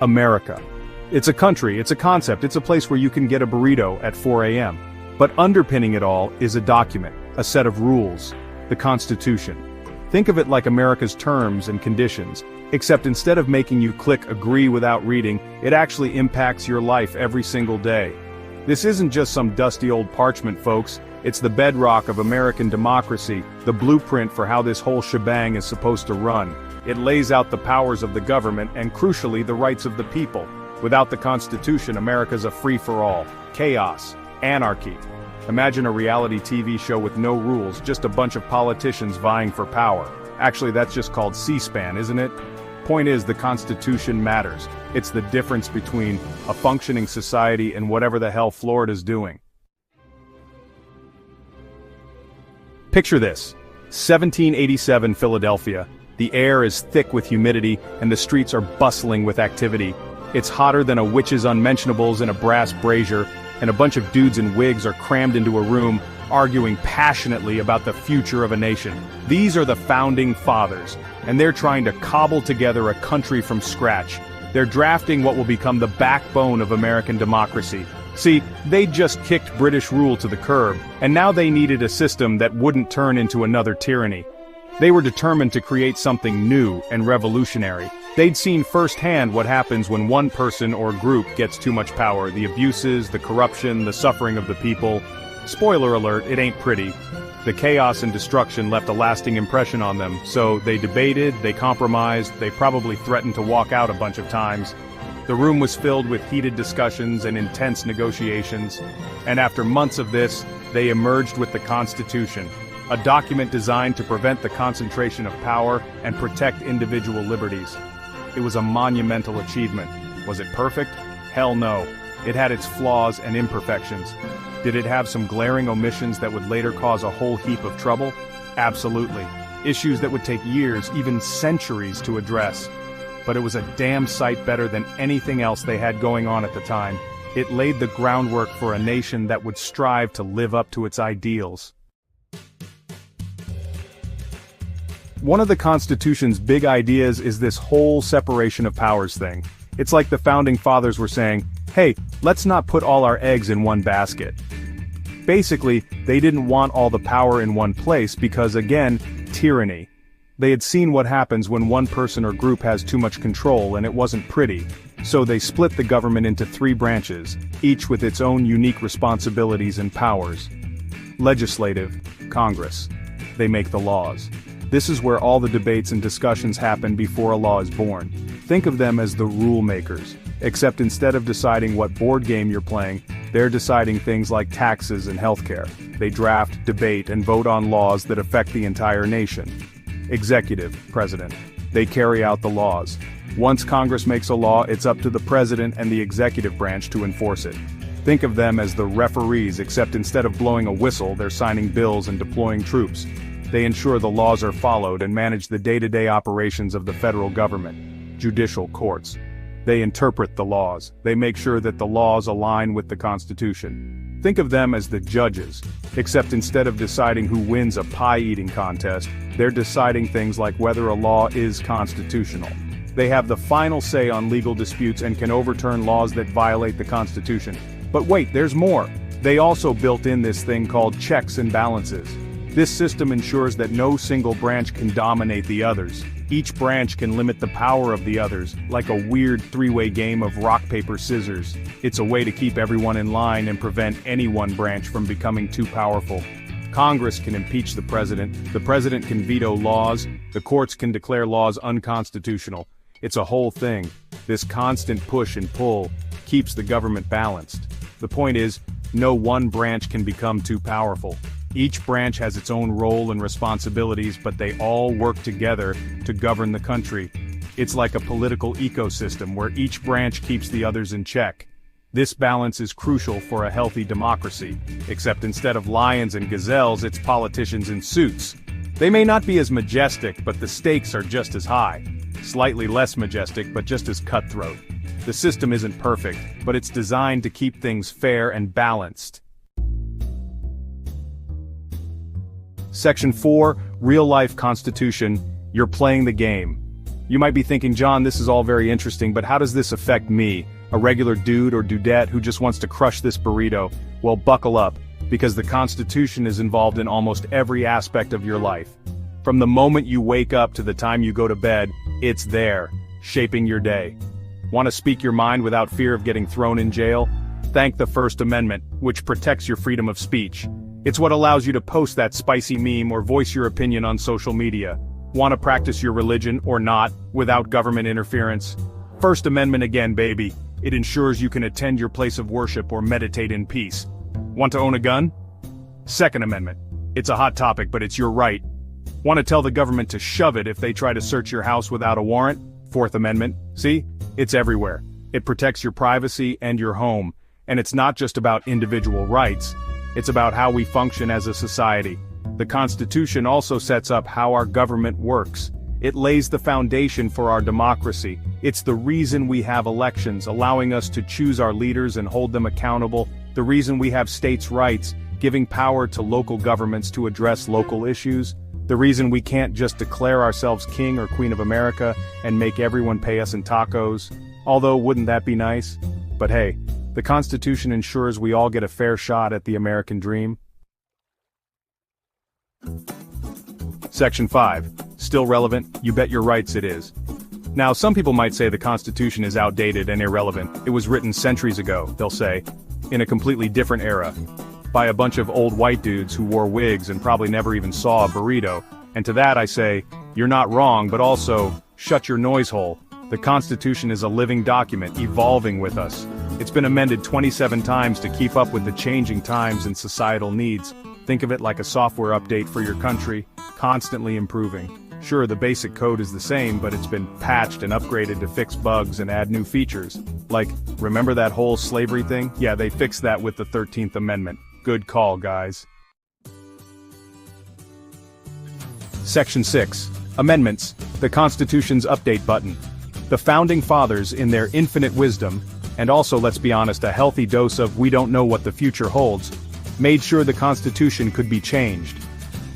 America. It's a country, it's a concept, it's a place where you can get a burrito at 4 a.m. But underpinning it all is a document, a set of rules, the Constitution. Think of it like America's terms and conditions, except instead of making you click agree without reading, it actually impacts your life every single day. This isn't just some dusty old parchment, folks. It's the bedrock of American democracy, the blueprint for how this whole shebang is supposed to run. It lays out the powers of the government and, crucially, the rights of the people. Without the Constitution, America's a free-for-all, chaos, anarchy. Imagine a reality TV show with no rules, just a bunch of politicians vying for power. Actually, that's just called C-SPAN, isn't it? Point is, the Constitution matters. It's the difference between a functioning society and whatever the hell Florida's doing. Picture this: 1787 Philadelphia. The air is thick with humidity, and the streets are bustling with activity. It's hotter than a witch's unmentionables in a brass brazier, and a bunch of dudes in wigs are crammed into a room, arguing passionately about the future of a nation. These are the Founding Fathers, and they're trying to cobble together a country from scratch. They're drafting what will become the backbone of American democracy. See, they'd just kicked British rule to the curb, and now they needed a system that wouldn't turn into another tyranny. They were determined to create something new and revolutionary. They'd seen firsthand what happens when one person or group gets too much power: the abuses, the corruption, the suffering of the people. Spoiler alert, it ain't pretty. The chaos and destruction left a lasting impression on them, so they debated, they compromised, they probably threatened to walk out a bunch of times. The room was filled with heated discussions and intense negotiations, and after months of this, they emerged with the Constitution, a document designed to prevent the concentration of power and protect individual liberties. It was a monumental achievement. Was it perfect? Hell no. It had its flaws and imperfections. Did it have some glaring omissions that would later cause a whole heap of trouble? Absolutely. Issues that would take years, even centuries, to address. But it was a damn sight better than anything else they had going on at the time. It laid the groundwork for a nation that would strive to live up to its ideals. One of the Constitution's big ideas is this whole separation of powers thing. It's like the Founding Fathers were saying, hey, let's not put all our eggs in one basket. Basically, they didn't want all the power in one place because, again, tyranny. They had seen what happens when one person or group has too much control, and it wasn't pretty. So they split the government into 3 branches, each with its own unique responsibilities and powers. Legislative, Congress. They make the laws. This is where all the debates and discussions happen before a law is born. Think of them as the rule makers, except instead of deciding what board game you're playing, they're deciding things like taxes and healthcare. They draft, debate, and vote on laws that affect the entire nation. Executive, President. They carry out the laws. Once Congress makes a law, it's up to the President and the executive branch to enforce it. Think of them as the referees, except instead of blowing a whistle, they're signing bills and deploying troops. They ensure the laws are followed and manage the day-to-day operations of the federal government. Judicial courts. They interpret the laws. They make sure that the laws align with the Constitution. Think of them as the judges, except instead of deciding who wins a pie-eating contest, they're deciding things like whether a law is constitutional. They have the final say on legal disputes and can overturn laws that violate the Constitution. But wait, there's more. They also built in this thing called checks and balances. This system ensures that no single branch can dominate the others. Each branch can limit the power of the others, like a weird 3-way game of rock, paper, scissors. It's a way to keep everyone in line and prevent any one branch from becoming too powerful. Congress can impeach the president can veto laws, the courts can declare laws unconstitutional. It's a whole thing. This constant push and pull keeps the government balanced. The point is, no one branch can become too powerful. Each branch has its own role and responsibilities, but they all work together to govern the country. It's like a political ecosystem where each branch keeps the others in check. This balance is crucial for a healthy democracy, except instead of lions and gazelles, it's politicians in suits. They may not be as majestic, but the stakes are just as high. Slightly less majestic, but just as cutthroat. The system isn't perfect, but it's designed to keep things fair and balanced. Section 4, Real Life Constitution. You're playing the game. You might be thinking, John, this is all very interesting, but how does this affect me, a regular dude or dudette who just wants to crush this burrito? Well, buckle up, because the Constitution is involved in almost every aspect of your life. From the moment you wake up to the time you go to bed, it's there, shaping your day. Want to speak your mind without fear of getting thrown in jail? Thank the First Amendment, which protects your freedom of speech. It's what allows you to post that spicy meme or voice your opinion on social media. Want to practice your religion or not, without government interference? First Amendment again, baby. It ensures you can attend your place of worship or meditate in peace. Want to own a gun? Second Amendment. It's a hot topic, but it's your right. Want to tell the government to shove it if they try to search your house without a warrant? Fourth Amendment. See? It's everywhere. It protects your privacy and your home. And it's not just about individual rights. It's about how we function as a society. The Constitution also sets up how our government works. It lays the foundation for our democracy. It's the reason we have elections, allowing us to choose our leaders and hold them accountable. The reason we have states' rights, giving power to local governments to address local issues. The reason we can't just declare ourselves King or Queen of America and make everyone pay us in tacos. Although, wouldn't that be nice? But hey, the Constitution ensures we all get a fair shot at the American dream. Section 5. Still relevant? You bet your rights it is. Now, some people might say the Constitution is outdated and irrelevant. It was written centuries ago, they'll say, in a completely different era, by a bunch of old white dudes who wore wigs and probably never even saw a burrito. And to that I say, you're not wrong, but also, shut your noise hole. The Constitution is a living document, evolving with us. It's been amended 27 times to keep up with the changing times and societal needs. Think of it like a software update for your country, constantly improving. Sure, the basic code is the same, but it's been patched and upgraded to fix bugs and add new features. Like, remember that whole slavery thing? Yeah, they fixed that with the 13th Amendment. Good call, guys. Section 6. Amendments, the Constitution's update button. The Founding Fathers, in their infinite wisdom, and also, let's be honest, a healthy dose of we don't know what the future holds, made sure the Constitution could be changed.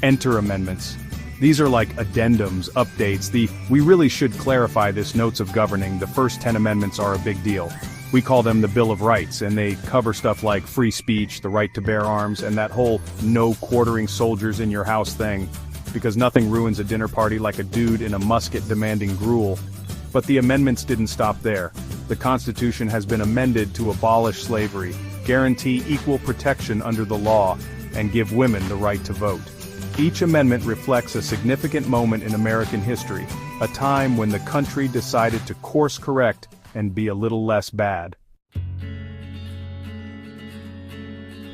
Enter amendments. These are like addendums, updates, we really should clarify this notes of governing. The first 10 amendments are a big deal. We call them the Bill of Rights, and they cover stuff like free speech, the right to bear arms, and that whole no quartering soldiers in your house thing. Because nothing ruins a dinner party like a dude in a musket demanding gruel. But the amendments didn't stop there. The Constitution has been amended to abolish slavery, guarantee equal protection under the law, and give women the right to vote. Each amendment reflects a significant moment in American history, a time when the country decided to course correct and be a little less bad.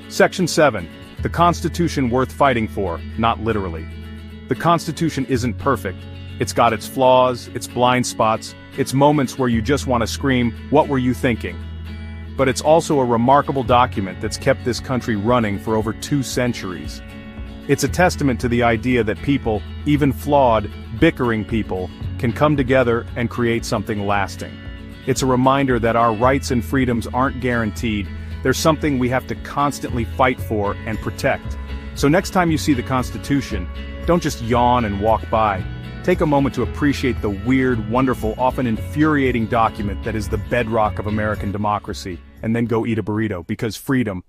Section 7. The Constitution worth fighting for, not literally. The Constitution isn't perfect. It's got its flaws, its blind spots, its moments where you just want to scream, "What were you thinking?" But it's also a remarkable document that's kept this country running for over 2 centuries. It's a testament to the idea that people, even flawed, bickering people, can come together and create something lasting. It's a reminder that our rights and freedoms aren't guaranteed. There's something we have to constantly fight for and protect. So next time you see the Constitution, don't just yawn and walk by. Take a moment to appreciate the weird, wonderful, often infuriating document that is the bedrock of American democracy, and then go eat a burrito, because freedom,